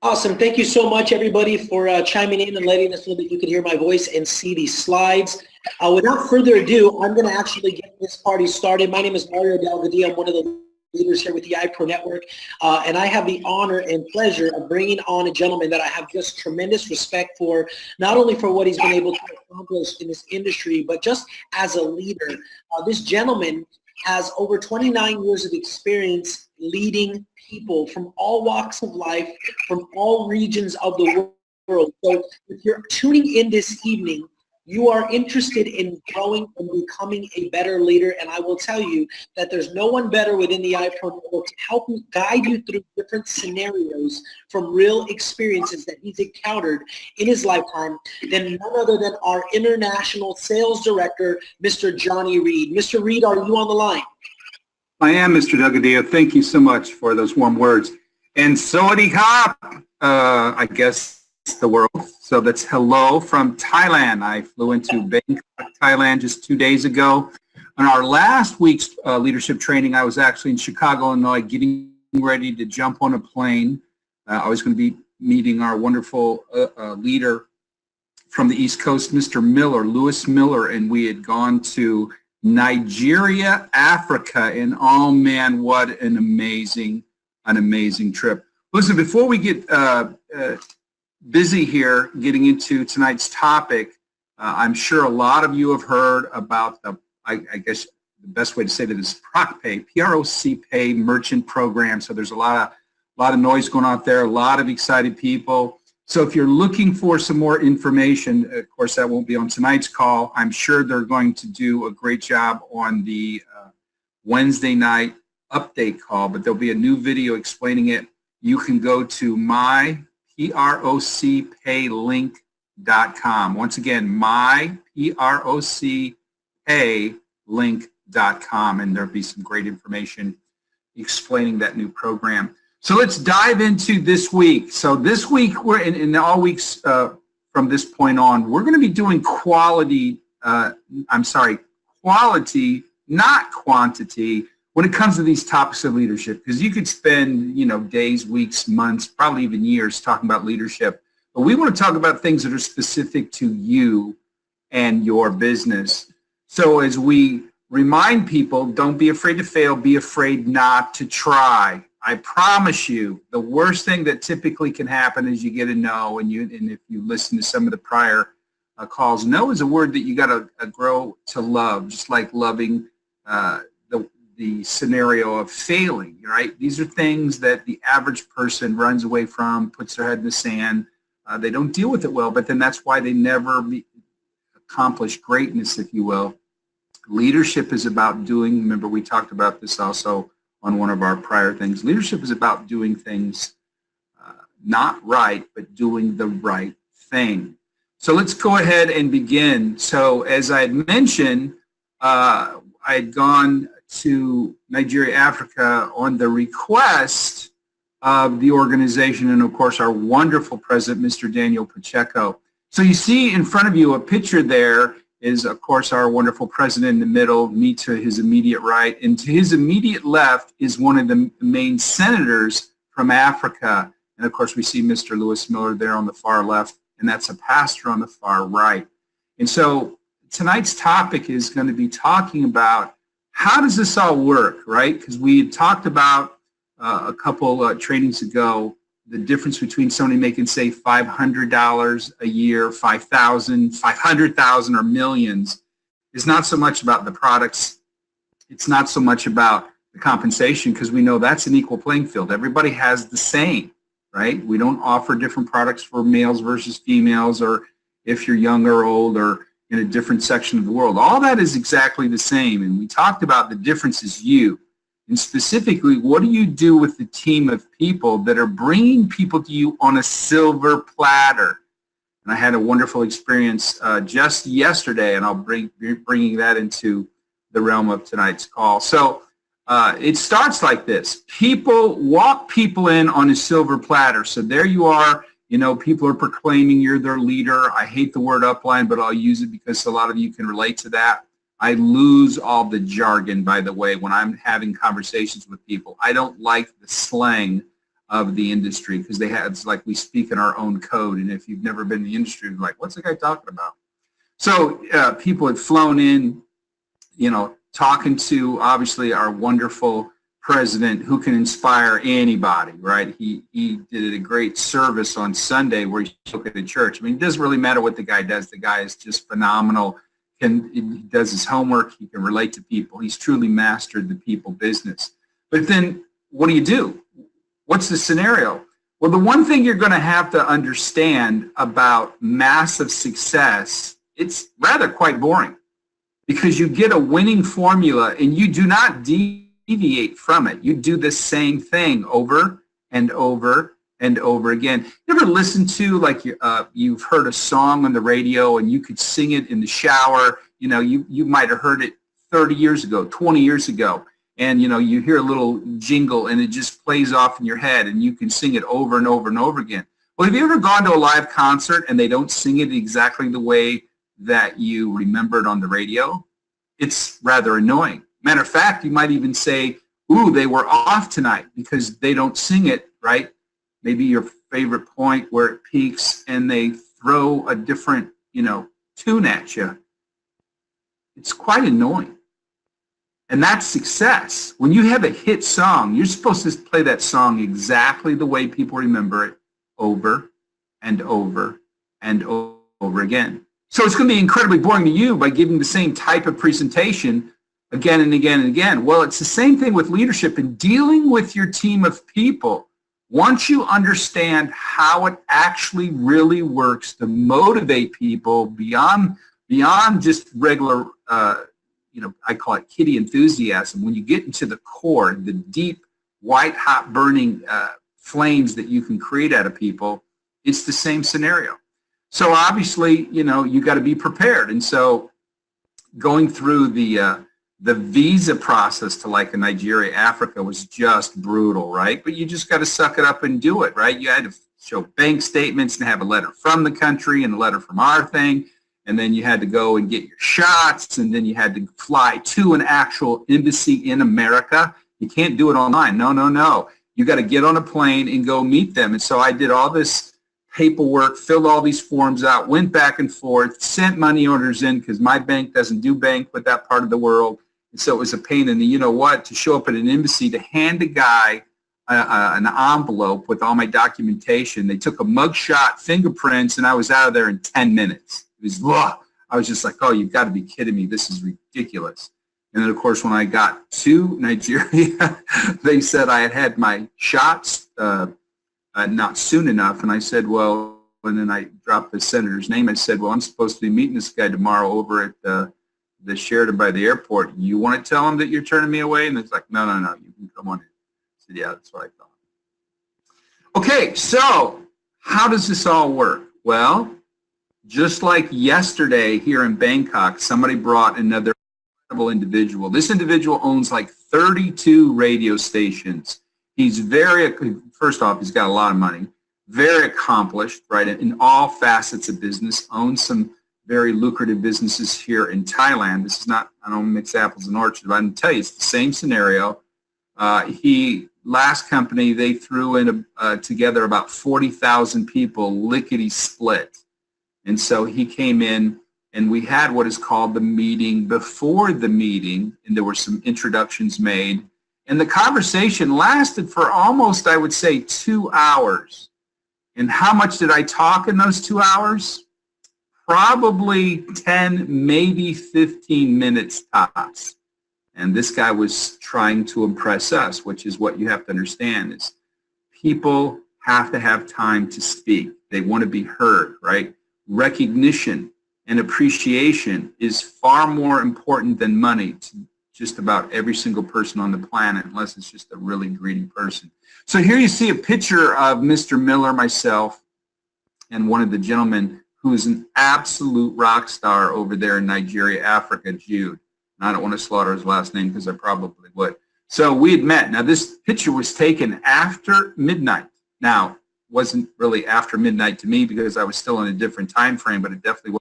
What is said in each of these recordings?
Awesome. Thank you so much, everybody, for chiming in and letting us know that you could hear my voice and see these slides. Without further ado, I'm going to actually get this party started. My name is Mario Delgadillo. I'm one of the leaders here with the iProNetwork, and I have the honor and pleasure of bringing on a gentleman that I have just tremendous respect for, not only for what he's been able to accomplish in this industry, but just as a leader. This gentleman has over 29 years of experience leading people from all walks of life, from all regions of the world. So if you're tuning in this evening, you are interested in growing and becoming a better leader, and I will tell you that there's no one better within the iProNetwork to help you, guide you through different scenarios from real experiences that he's encountered in his lifetime than none other than our international sales director, Mr. Johnny Reed. Mr. Reed, are you on the line? I am, Mr. Delgadillo. Thank you so much for those warm words. And Sawadee Krap, I guess the world. So that's hello from Thailand. I flew into Bangkok, Thailand just 2 days ago. On our last week's leadership training, I was actually in Chicago, Illinois, getting ready to jump on a plane. I was going to be meeting our wonderful leader from the East Coast, Mr. Miller, Lewis Miller, and we had gone to Nigeria, Africa, and oh man, what an amazing trip. Listen, before we get busy here getting into tonight's topic, I'm sure a lot of you have heard about the, I guess the best way to say that is PROCPay, P-R-O-C-Pay merchant program. So there's a lot of noise going on out there, a lot of excited people. So if you're looking for some more information, of course that won't be on tonight's call. I'm sure they're going to do a great job on the Wednesday night update call, but there'll be a new video explaining it. You can go to myprocpaylink.com. Once again, myprocpaylink.com, and there'll be some great information explaining that new program. So let's dive into this week. So this week, we're in all weeks from this point on, we're going to be doing quality, not quantity, when it comes to these topics of leadership, because you could spend, days, weeks, months, probably even years talking about leadership. But we want to talk about things that are specific to you and your business. So as we remind people, don't be afraid to fail, be afraid not to try. I promise you, the worst thing that typically can happen is you get a no, and if you listen to some of the prior calls, no is a word that you got to grow to love, just like loving the scenario of failing, right? These are things that the average person runs away from, puts their head in the sand. They don't deal with it well, but then that's why they never accomplish greatness, if you will. Leadership is about doing, remember we talked about this also on one of our prior things. Leadership is about doing things not right, but doing the right thing. So let's go ahead and begin. So as I had mentioned, I had gone to Nigeria, Africa on the request of the organization and, of course, our wonderful president, Mr. Daniel Pacheco. So you see in front of you a picture there is, of course, our wonderful president in the middle, me to his immediate right, and to his immediate left is one of the main senators from Africa. And, of course, we see Mr. Lewis Miller there on the far left, and that's a pastor on the far right. And so tonight's topic is going to be talking about how does this all work, right? Because we had talked about a couple trainings ago the difference between somebody making, say, $500 a year, $5,000, $500,000, or millions is not so much about the products. It's not so much about the compensation, because we know that's an equal playing field. Everybody has the same, right? We don't offer different products for males versus females, or if you're young or old or in a different section of the world. All that is exactly the same. And we talked about the difference is you. And specifically, what do you do with the team of people that are bringing people to you on a silver platter? And I had a wonderful experience just yesterday, and I'll be bringing that into the realm of tonight's call. So it starts like this. People walk people in on a silver platter. So there you are. People are proclaiming you're their leader. I hate the word upline, but I'll use it because a lot of you can relate to that. I lose all the jargon, by the way, when I'm having conversations with people. I don't like the slang. of the industry, because they had, it's like we speak in our own code, and if you've never been in the industry, you're like, what's the guy talking about? So people had flown in, you know, talking to obviously our wonderful president who can inspire anybody, right? He did a great service on Sunday where he spoke at the church. I mean, it doesn't really matter what the guy does. The guy is just phenomenal. He does his homework. He can relate to people. He's truly mastered the people business. But then what do? What's the scenario? Well, the one thing you're going to have to understand about massive success, it's rather quite boring, because you get a winning formula and you do not deviate from it. You do the same thing over and over and over again. You ever listen to, like, you've heard a song on the radio and you could sing it in the shower? You know, you might have heard it 30 years ago, 20 years ago, and you know, you hear a little jingle and it just plays off in your head and you can sing it over and over and over again. Well, have you ever gone to a live concert and they don't sing it exactly the way that you remembered on the radio? It's rather annoying. Matter of fact, you might even say, ooh, they were off tonight because they don't sing it right. Maybe your favorite point where it peaks and they throw a different, you know, tune at you. It's quite annoying. And that's success. When you have a hit song, you're supposed to play that song exactly the way people remember it, over and over and over again. So it's going to be incredibly boring to you by giving the same type of presentation again and again and again. Well, it's the same thing with leadership and dealing with your team of people. Once you understand how it actually really works to motivate people beyond just regular, you know, I call it kiddie enthusiasm. When you get into the core, the deep, white hot burning flames that you can create out of people, it's the same scenario. So obviously, you know, you got to be prepared. And so going through the visa process to, like, in Nigeria, Africa, was just brutal, right? But you just got to suck it up and do it, right? You had to show bank statements and have a letter from the country and a letter from our thing. And then you had to go and get your shots, and then you had to fly to an actual embassy in America. You can't do it online. No. You got to get on a plane and go meet them. And so I did all this paperwork, filled all these forms out, went back and forth, sent money orders in because my bank doesn't do bank with that part of the world. And so it was a pain in the, you know what, to show up at an embassy to hand a guy an envelope with all my documentation. They took a mugshot, fingerprints, and I was out of there in 10 minutes. It was, ugh. I was just like, oh, you've got to be kidding me. This is ridiculous. And then, of course, when I got to Nigeria, they said I had had my shots not soon enough. And I said, well, and then I dropped the senator's name. I said, well, I'm supposed to be meeting this guy tomorrow over at the Sheraton by the airport. You want to tell him that you're turning me away? And it's like, no, you can come on in. I said, yeah, that's what I thought. Okay, so how does this all work? Well, just like yesterday here in Bangkok, somebody brought another incredible individual. This individual owns like 32 radio stations. He's first off, he's got a lot of money, very accomplished, right, in all facets of business, owns some very lucrative businesses here in Thailand. This is not, I don't mix apples and oranges, but I can tell you it's the same scenario. Last company, they threw in together about 40,000 people, lickety split. And so he came in and we had what is called the meeting before the meeting, and there were some introductions made. And the conversation lasted for almost, I would say, 2 hours. And how much did I talk in those 2 hours? Probably 10, maybe 15 minutes tops. And this guy was trying to impress us, which is what you have to understand is people have to have time to speak. They want to be heard, right? Recognition and appreciation is far more important than money to just about every single person on the planet, unless it's just a really greedy person. So here you see a picture of Mr. Miller, myself, and one of the gentlemen who is an absolute rock star over there in Nigeria, Africa, Jude. And I don't want to slaughter his last name because I probably would. So we had met. Now this picture was taken after midnight. Now, wasn't really after midnight to me because I was still in a different time frame, but it definitely was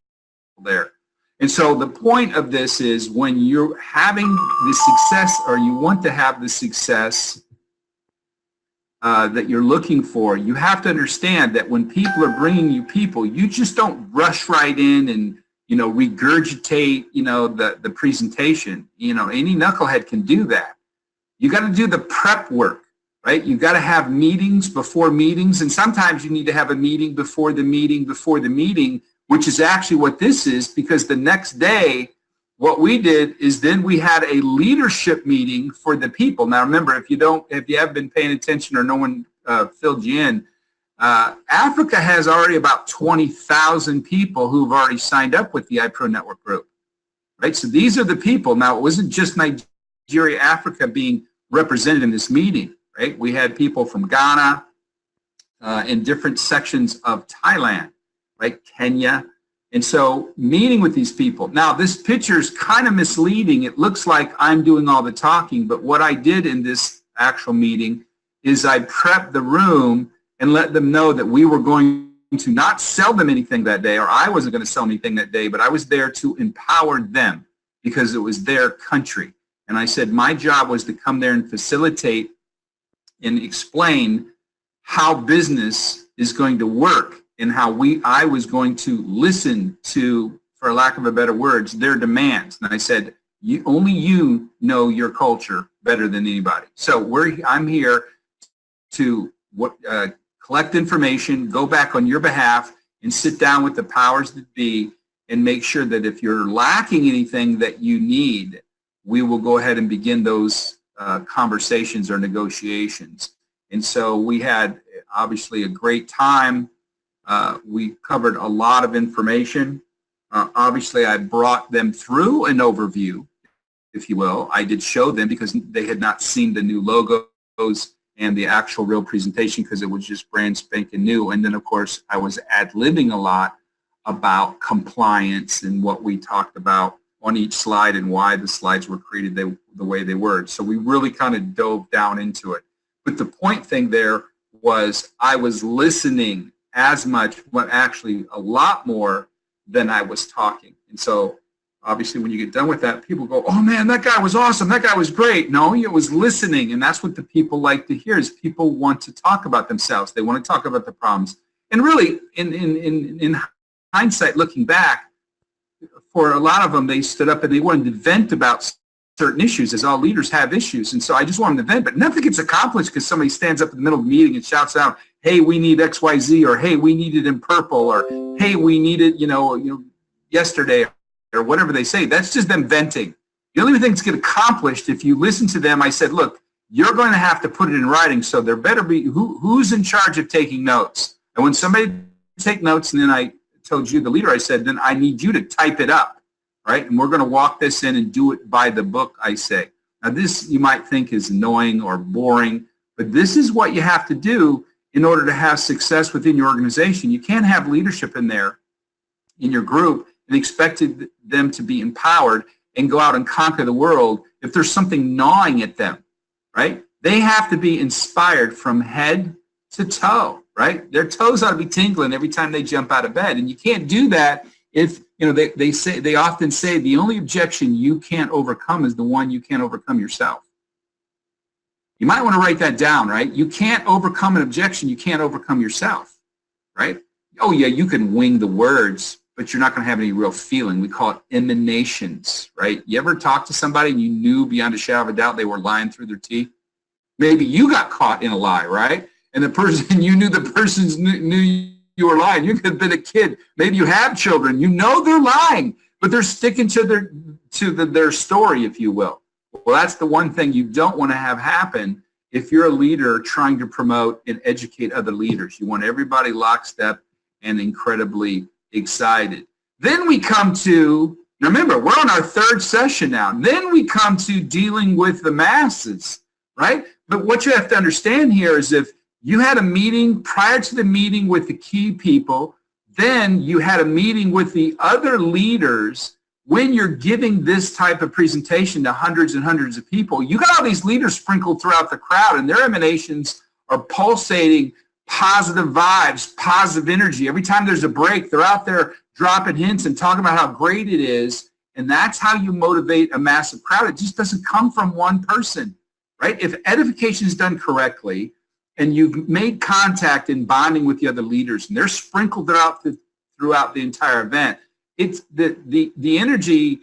there. And so the point of this is when you're having the success, or you want to have the success, that you're looking for, you have to understand that when people are bringing you people, you just don't rush right in and, you know, regurgitate, you know, the presentation. You know, any knucklehead can do that. You got to do the prep work, right? You got to have meetings before meetings, and sometimes you need to have a meeting before the meeting before the meeting, which is actually what this is, because the next day, what we did is then we had a leadership meeting for the people. Now remember, if you haven't been paying attention or no one filled you in, Africa has already about 20,000 people who've already signed up with the iProNetwork group, right? So these are the people. Now it wasn't just Nigeria, Africa being represented in this meeting, right? We had people from Ghana and different sections of Thailand, right? Kenya. And so meeting with these people. Now this picture is kind of misleading. It looks like I'm doing all the talking, but what I did in this actual meeting is I prepped the room and let them know that we were going to not sell them anything that day, or I wasn't going to sell anything that day, but I was there to empower them because it was their country. And I said my job was to come there and facilitate and explain how business is going to work and how I was going to listen to, for lack of a better words, their demands. And I said, only you know your culture better than anybody. So I'm here to collect information, go back on your behalf, and sit down with the powers that be and make sure that if you're lacking anything that you need, we will go ahead and begin those conversations or negotiations. And so we had obviously a great time. We covered a lot of information. Obviously, I brought them through an overview, if you will. I did show them because they had not seen the new logos and the actual real presentation because it was just brand spanking new. And then, of course, I was ad-libbing a lot about compliance and what we talked about on each slide and why the slides were created the way they were. So we really kind of dove down into it. But the point thing there was I was listening as much, but actually a lot more than I was talking. And so obviously when you get done with that, people go, oh man, that guy was awesome, that guy was great. No, it was listening, and that's what the people like to hear is people want to talk about themselves. They want to talk about the problems. And really, in hindsight, looking back, for a lot of them, they stood up and they wanted to vent about certain issues, as all leaders have issues. And so I just wanted to vent, but nothing gets accomplished because somebody stands up in the middle of the meeting and shouts out, hey, we need X, Y, Z, or hey, we need it in purple, or hey, we need it, yesterday, or whatever they say. That's just them venting. The only thing that's get accomplished, if you listen to them, I said, look, you're going to have to put it in writing, so there better be, who's in charge of taking notes? And when somebody take notes, and then I told you, the leader, I said, then I need you to type it up, right? And we're going to walk this in and do it by the book, I say. Now this you might think is annoying or boring, but this is what you have to do in order to have success within your organization. You can't have leadership in there, in your group, and expect them to be empowered and go out and conquer the world if there's something gnawing at them, right? They have to be inspired from head to toe, right? Their toes ought to be tingling every time they jump out of bed, and you can't do that if, they often say the only objection you can't overcome is the one you can't overcome yourself. You might want to write that down, right? You can't overcome an objection you can't overcome yourself, right? Oh yeah, you can wing the words, but you're not going to have any real feeling. We call it emanations, right? You ever talk to somebody and you knew beyond a shadow of a doubt they were lying through their teeth? Maybe you got caught in a lie, right? And the person, you knew the person knew you were lying. You could have been a kid. Maybe you have children. You know they're lying, but they're sticking to their story, if you will. Well, that's the one thing you don't want to have happen if you're a leader trying to promote and educate other leaders. You want everybody lockstep and incredibly excited. Then we come to, remember, we're on our third session now. Then we come to dealing with the masses, right? But what you have to understand here is if you had a meeting prior to the meeting with the key people, then you had a meeting with the other leaders. When you're giving this type of presentation to hundreds and hundreds of people, you got all these leaders sprinkled throughout the crowd, and their emanations are pulsating positive vibes, positive energy. Every time there's a break, they're out there dropping hints and talking about how great it is, and that's how you motivate a massive crowd. It just doesn't come from one person, right? If edification is done correctly, and you've made contact and bonding with the other leaders, and they're sprinkled throughout the entire event, it's the energy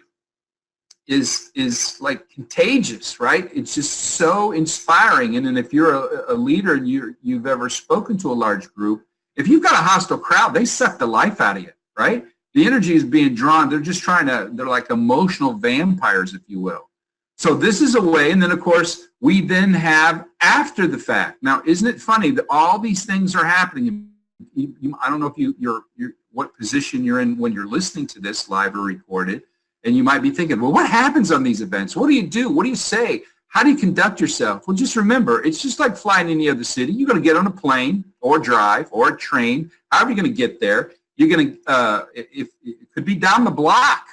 is like contagious, right? It's just so inspiring. And then if you're a leader and you've ever spoken to a large group, if you've got a hostile crowd, they suck the life out of you, right? The energy is being drawn. They're just they're like emotional vampires, if you will. So this is a way, and then of course, we then have after the fact. Now, isn't it funny that all these things are happening? I don't know if you're what position you're in when you're listening to this live or recorded, and you might be thinking, well, what happens on these events? What do you do? What do you say? How do you conduct yourself? Well, just remember, it's just like flying any other city. You're going to get on a plane or drive or a train. However you're going to get there, you're going to, if it could be down the block.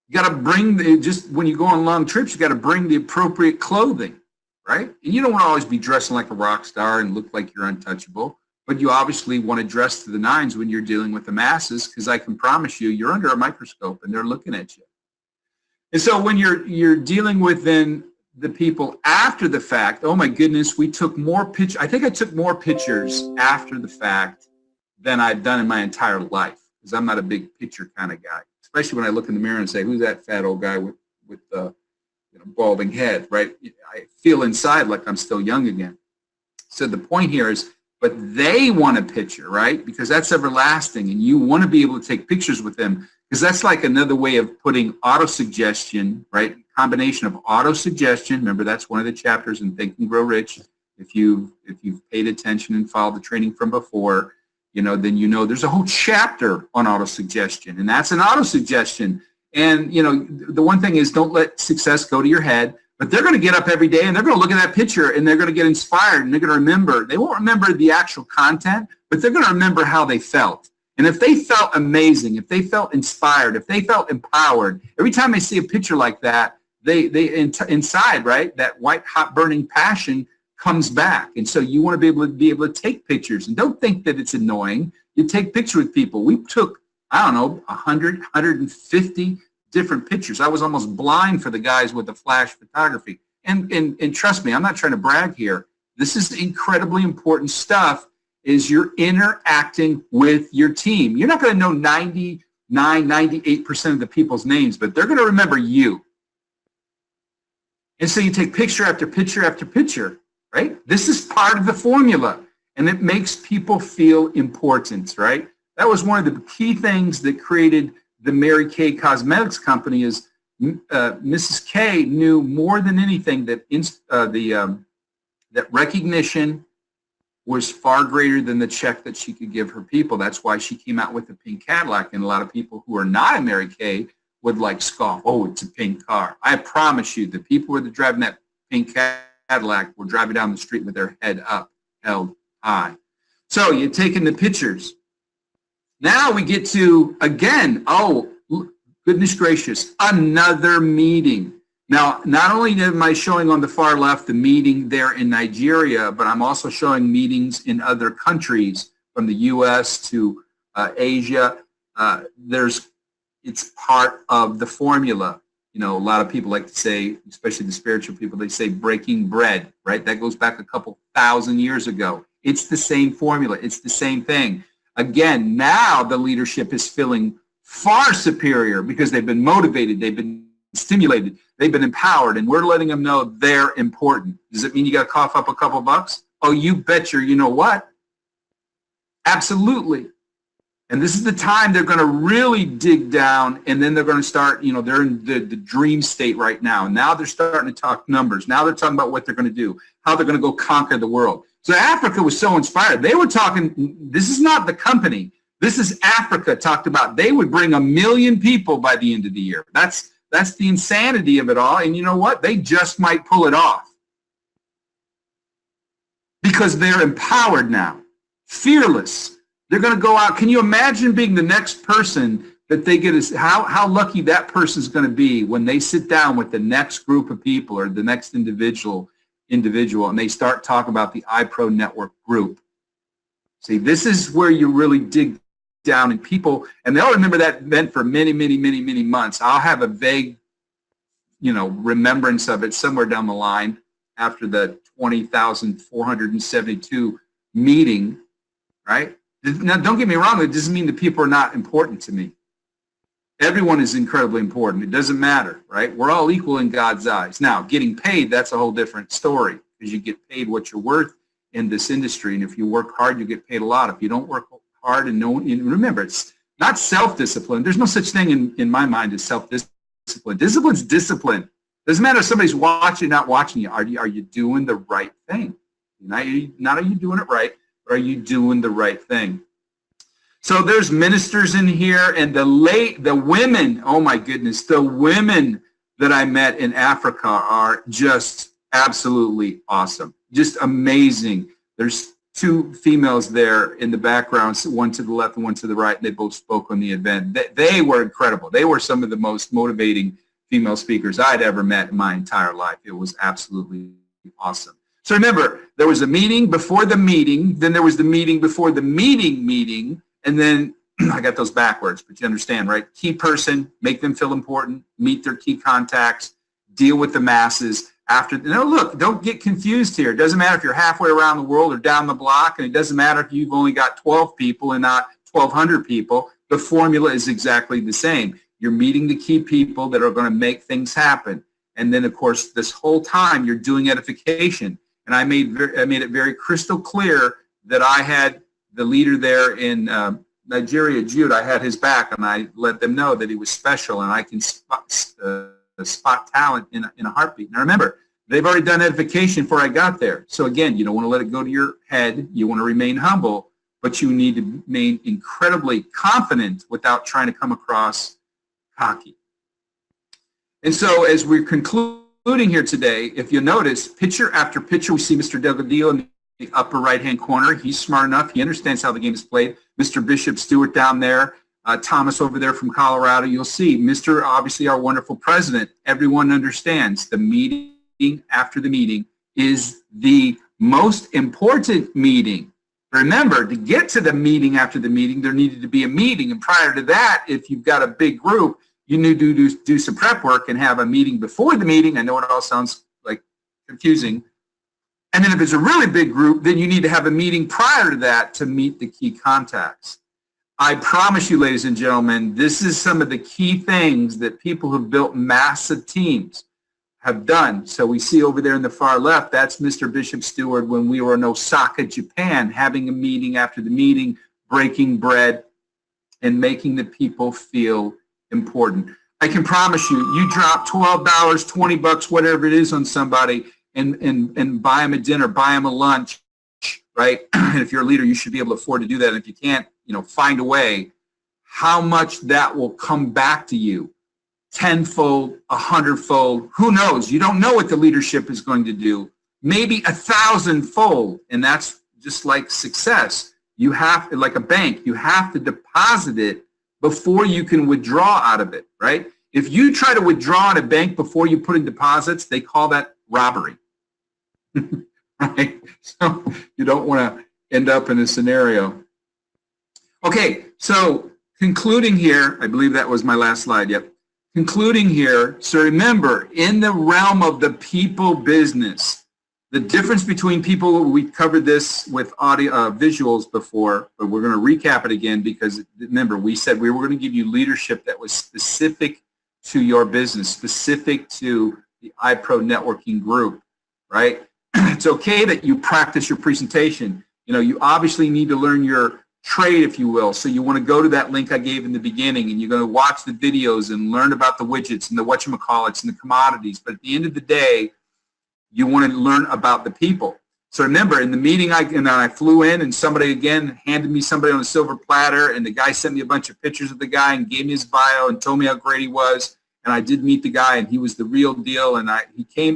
You got to bring, just when you go on long trips, you got to bring the appropriate clothing, right? And you don't want to always be dressing like a rock star and look like you're untouchable, but you obviously want to dress to the nines when you're dealing with the masses, because I can promise you, you're under a microscope and they're looking at you. And so when you're dealing with then the people after the fact, oh my goodness, we took more pictures. I think I took more pictures after the fact than I've done in my entire life, because I'm not a big picture kind of guy. Especially when I look in the mirror and say, who's that fat old guy with the balding head, right? I feel inside like I'm still young again. So the point here is, but they want a picture, right? Because that's everlasting, and you want to be able to take pictures with them, because that's like another way of putting auto-suggestion, right? Combination of auto-suggestion. Remember, that's one of the chapters in Think and Grow Rich. If you've paid attention and followed the training from before, then there's a whole chapter on auto-suggestion, and that's an auto-suggestion. And, the one thing is, don't let success go to your head, but they're going to get up every day and they're going to look at that picture and they're going to get inspired and they're going to remember. They won't remember the actual content, but they're going to remember how they felt. And if they felt amazing, if they felt inspired, if they felt empowered, every time they see a picture like that, they inside, right, that white hot burning passion comes back. And so you want to be able to take pictures, and don't think that it's annoying. You take pictures with people. We took, I don't know, 100, 150 different pictures. I was almost blind for the guys with the flash photography. And trust me, I'm not trying to brag here. This is incredibly important stuff, is you're interacting with your team. You're not going to know 99, 98% of the people's names, but they're going to remember you. And so you take picture after picture after picture. Right? This is part of the formula, and it makes people feel important, right? That was one of the key things that created the Mary Kay Cosmetics Company. Is Mrs. K knew more than anything that that recognition was far greater than the check that she could give her people. That's why she came out with the pink Cadillac, and a lot of people who are not a Mary Kay would like scoff, oh, it's a pink car. I promise you, the people who are driving that pink Cadillac were driving down the street with their head up, held high. So you're taking the pictures. Now we get to, again, oh, goodness gracious, another meeting. Now, not only am I showing on the far left the meeting there in Nigeria, but I'm also showing meetings in other countries, from the U.S. to Asia. It's part of the formula. A lot of people like to say, especially the spiritual people, they say breaking bread, right? That goes back a couple thousand years ago. It's the same formula. It's the same thing. Again, now the leadership is feeling far superior because they've been motivated, they've been stimulated, they've been empowered, and we're letting them know they're important. Does it mean you got to cough up a couple bucks? Oh, you betcha. You know what? Absolutely. And this is the time they're going to really dig down, and then they're going to start, they're in the dream state right now. Now they're starting to talk numbers. Now they're talking about what they're going to do, how they're going to go conquer the world. So Africa was so inspired. They were talking, this is not the company. This is Africa talked about. They would bring 1 million people by the end of the year. That's the insanity of it all. And you know what? They just might pull it off. Because they're empowered now, fearless. They're going to go out. Can you imagine being the next person that they get? How lucky that person's going to be when they sit down with the next group of people or the next individual, and they start talking about the iProNetwork group. See, this is where you really dig down in people, and they'll remember that event for many, many, many, many months. I'll have a vague, remembrance of it somewhere down the line. after the 20,472 meeting, right? Now, don't get me wrong, it doesn't mean that people are not important to me. Everyone is incredibly important. It doesn't matter, right? We're all equal in God's eyes. Now, getting paid, that's a whole different story, because you get paid what you're worth in this industry. And if you work hard, you get paid a lot. If you don't work hard and remember, it's not self-discipline. There's no such thing in my mind as self-discipline. Discipline's discipline. Doesn't matter if somebody's watching, not watching you. Are you doing the right thing? Not are you doing it right, but are you doing the right thing? So there's ministers in here, and the women, oh my goodness, the women that I met in Africa are just absolutely awesome, just amazing. There's two females there in the background, one to the left and one to the right, and they both spoke on the event. They were incredible. They were some of the most motivating female speakers I'd ever met in my entire life. It was absolutely awesome. So remember, there was a meeting before the meeting, then there was the meeting before the meeting, and then I got those backwards, but you understand, right? Key person, make them feel important, meet their key contacts, deal with the masses. Look, don't get confused here. It doesn't matter if you're halfway around the world or down the block, and it doesn't matter if you've only got 12 people and not 1,200 people. The formula is exactly the same. You're meeting the key people that are going to make things happen. And then, of course, this whole time you're doing edification. And I made it very crystal clear that I had the leader there in Nigeria, Jude. I had his back, and I let them know that he was special, and I can spot talent in a heartbeat. Now remember, they've already done edification before I got there. So again, you don't want to let it go to your head. You want to remain humble, but you need to remain incredibly confident without trying to come across cocky. And so as we're concluding here today, if you notice, picture after picture, we see Mr. Delgadillo in the upper right-hand corner. He's smart enough. He understands how the game is played. Mr. Bishop Stewart down there. Thomas over there from Colorado. You'll see Mr. obviously our wonderful president. Everyone understands the meeting after the meeting is the most important meeting. Remember, to get to the meeting after the meeting, there needed to be a meeting. And prior to that, if you've got a big group, you need to do some prep work and have a meeting before the meeting. I know it all sounds like confusing. And then if it's a really big group, then you need to have a meeting prior to that to meet the key contacts. I promise you, ladies and gentlemen, this is some of the key things that people who've built massive teams have done. So we see over there in the far left, that's Mr. Bishop Stewart when we were in Osaka, Japan, having a meeting after the meeting, breaking bread, and making the people feel important. I can promise you, you drop $12, $20, whatever it is on somebody, and buy them a dinner, buy them a lunch, right? And if you're a leader, you should be able to afford to do that. And if you can't, find a way, how much that will come back to you, 10-fold, 100-fold, who knows? You don't know what the leadership is going to do, maybe 1,000-fold. And that's just like success. You have, like a bank, you have to deposit it before you can withdraw out of it, right? If you try to withdraw in a bank before you put in deposits, they call that robbery, right? So you don't want to end up in a scenario. Okay, so concluding here, I believe that was my last slide, yep. Concluding here, so remember, in the realm of the people business, the difference between people, we covered this with audio, visuals before, but we're going to recap it again because remember, we said we were going to give you leadership that was specific to your business, specific to the iPro networking group, right? It's okay that you practice your presentation. You obviously need to learn your trade, if you will. So you want to go to that link I gave in the beginning, and you're going to watch the videos and learn about the widgets and the whatchamacallits and the commodities. But at the end of the day, you want to learn about the people. So remember, in the meeting, I flew in, and somebody again handed me somebody on a silver platter, and the guy sent me a bunch of pictures of the guy and gave me his bio and told me how great he was. And I did meet the guy, and he was the real deal. And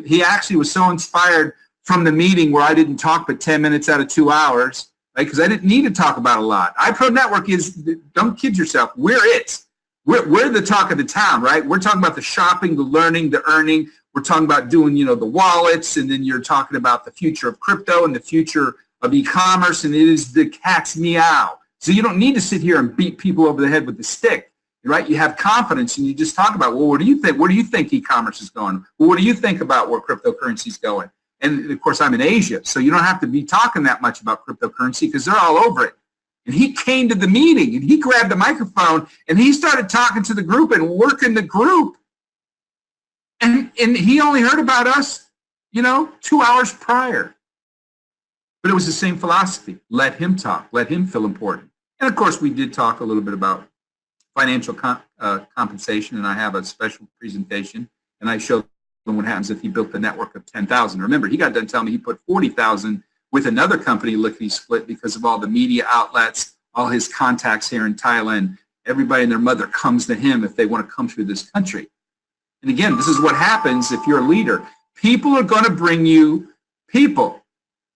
he actually was so inspired from the meeting where I didn't talk but 10 minutes out of 2 hours. Right? Because I didn't need to talk about a lot. iProNetwork is, don't kid yourself, we're it. We're the talk of the town, right? We're talking about the shopping, the learning, the earning. We're talking about doing, the wallets, and then you're talking about the future of crypto and the future of e-commerce, and it is the cat's meow. So you don't need to sit here and beat people over the head with the stick, right? You have confidence, and you just talk about, well, what do you think? Where do you think e-commerce is going? Well, what do you think about where cryptocurrency is going? And of course, I'm in Asia, so you don't have to be talking that much about cryptocurrency because they're all over it. And he came to the meeting and he grabbed the microphone and he started talking to the group and working the group. And he only heard about us, 2 hours prior. But it was the same philosophy. Let him talk. Let him feel important. And of course, we did talk a little bit about financial compensation, and I have a special presentation, and I showed them what happens if he built a network of 10,000. Remember, he got done telling me he put 40,000 with another company lickety-split because of all the media outlets, all his contacts here in Thailand. Everybody and their mother comes to him if they want to come through this country. And again, this is what happens if you're a leader. People are going to bring you people.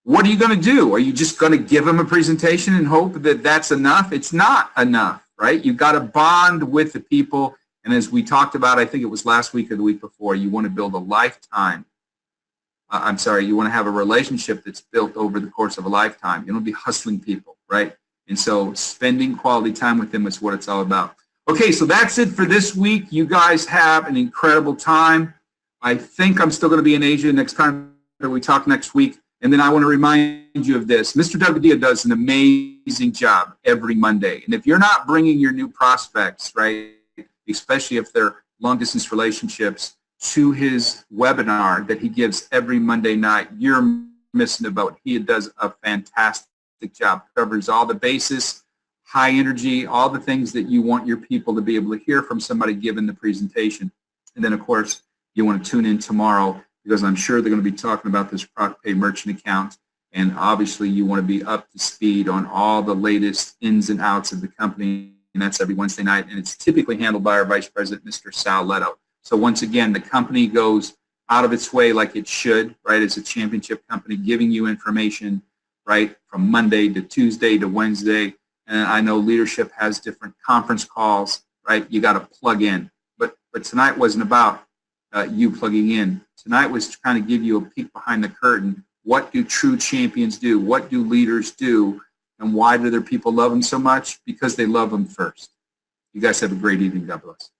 What are you going to do? Are you just going to give them a presentation and hope that that's enough? It's not enough, right? You've got to bond with the people. And as we talked about, I think it was last week or the week before, you want to build a lifetime. You want to have a relationship that's built over the course of a lifetime. You don't be hustling people, right? And so spending quality time with them is what it's all about. Okay, so that's it for this week. You guys have an incredible time. I think I'm still going to be in Asia next time that we talk next week. And then I want to remind you of this. Mr. Doug Padilla does an amazing job every Monday. And if you're not bringing your new prospects, right, especially if they're long-distance relationships, to his webinar that he gives every Monday night, you're missing about. He does a fantastic job. Covers all the bases, high energy, all the things that you want your people to be able to hear from somebody giving the presentation. And then, of course, you want to tune in tomorrow because I'm sure they're going to be talking about this ProcPay merchant account. And obviously, you want to be up to speed on all the latest ins and outs of the company. And that's every Wednesday night. And it's typically handled by our Vice President, Mr. Sal Leto. So once again, the company goes out of its way like it should, right, as a championship company, giving you information, right, from Monday to Tuesday to Wednesday. And I know leadership has different conference calls, right? You got to plug in. But tonight wasn't about you plugging in. Tonight was trying to give you a peek behind the curtain. What do true champions do? What do leaders do? And why do their people love them so much? Because they love them first. You guys have a great evening. God bless.